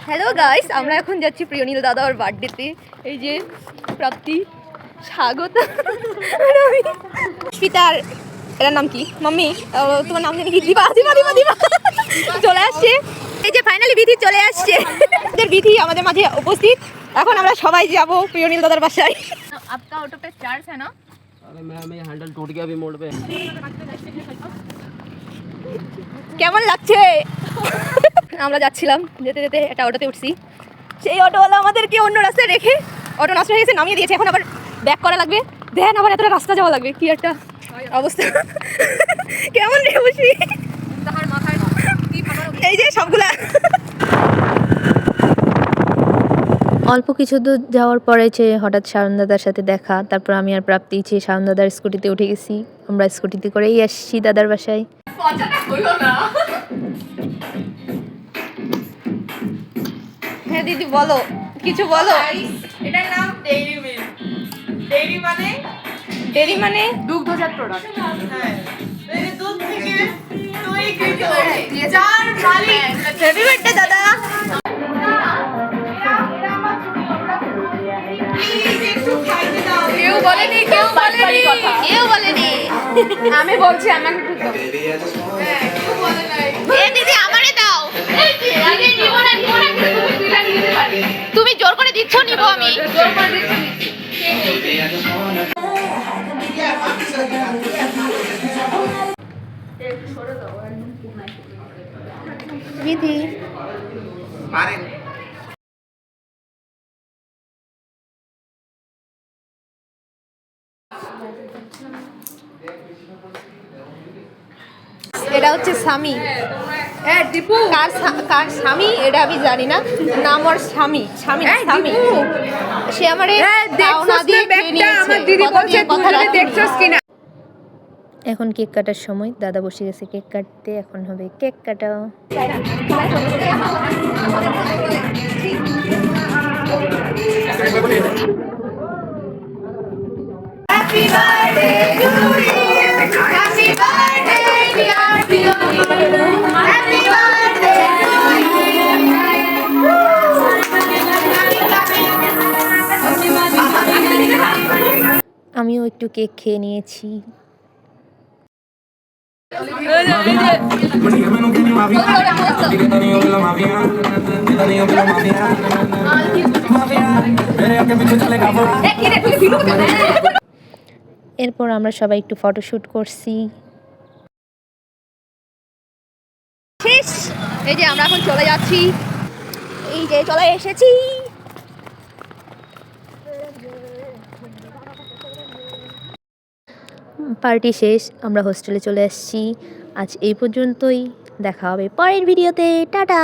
Hello guys, আমরা এখন যাচ্ছি প্রিয়নীল দাদার বার্থডেতে। এই যে প্রাপ্তি, স্বাগত। স্মিতার এটার নাম কি? মাম্মি তোমার নাম জানি কি? দিবা দিবা দিবা দিবা চলে আসছে। এই যে ফাইনালি বিধি চলে আসছে। বিধি আমাদের মাঝে উপস্থিত। এখন আমরা সবাই যাবো প্রিয়নীল দাদার বাসায়। आपका ऑटो पे चार्ज है ना? अरे मैम ये हैंडल टूट गया अभी मोड़ पे। কেমন লাগছে? আমরা যাচ্ছিলাম, যেতে যেতে একটা অটোতে উঠছি। সেই অটোওয়ালা আমাদেরকে অন্য রাস্তায় রেখে অটো নষ্ট হয়ে গেছে, নামিয়ে দিয়েছে। এখন আবার ব্যাক করা লাগবে, দেন আবার এতটা রাস্তা যাওয়া লাগবে। কি একটা অবস্থা। কেমন রে বসি, এই যে সবগুলা। অল্প কিছু দূর যাওয়ার পরে হঠাৎ শাওন দাদার সাথে দেখা। তারপর আমি আর প্রাপ্তি শাওন দাদার স্কুটিতে উঠে গেছি। আমরা স্কুটিতে করেই আসছি দাদার বাসায়। হ্যাঁ দিদি বলো, কিছু বলো। এটার নাম ডেইরি মিল্ক। ডেইরি মানে ডেরি মানে দুগ্ধজাত প্রোডাক্ট। হ্যাঁ, এই দুধ থেকে তৈরিকৃত যার মালিক। হ্যাপি বার্থডে দাদা। কেউ বলেনি, কেউ বলেনি, কেউ বলেনি। আমি বলছি আমাকে একটু দাও। হ্যাঁ, কেউ বলে নাই। এ দিদি আমারে দাও। আগে নিব না, তুমি দিলা নিতে পারি। তুমি জোর করে দিচ্ছ, নিব আমি। জোর করে দিচ্ছি। বিধি এটা হচ্ছে স্বামী। হ্যাঁ দীপু, কার স্বামী এটা আমি জানি না, নাম ওর স্বামী। স্বামী স্বামী সে আমারে পাওনা দিয়ে খেয়ে নিয়েছে। আমার দিদি কথা বলছে দিয়ে কথা তুই রাখেনি। দেখছস কিনা? এখন কেক কাটার সময়। দাদা বসে গেছে কেক কাটতে। এখন হবে কেক কাটা। Happy birthday to you. Happy birthday dear Priyanil. Happy birthday to you. আমিও একটু কেক খেয়ে নিয়েছি। এরপর আমরা সবাই একটু ফটোশুট করছি। শেষ। এই যে আমরা এখন চলে যাচ্ছি, এই যে চলে এসেছি। পার্টি শেষ, আমরা হোস্টেলে চলে আসছি। আজ এই পর্যন্তই, দেখা হবে পরের ভিডিওতে। টাটা।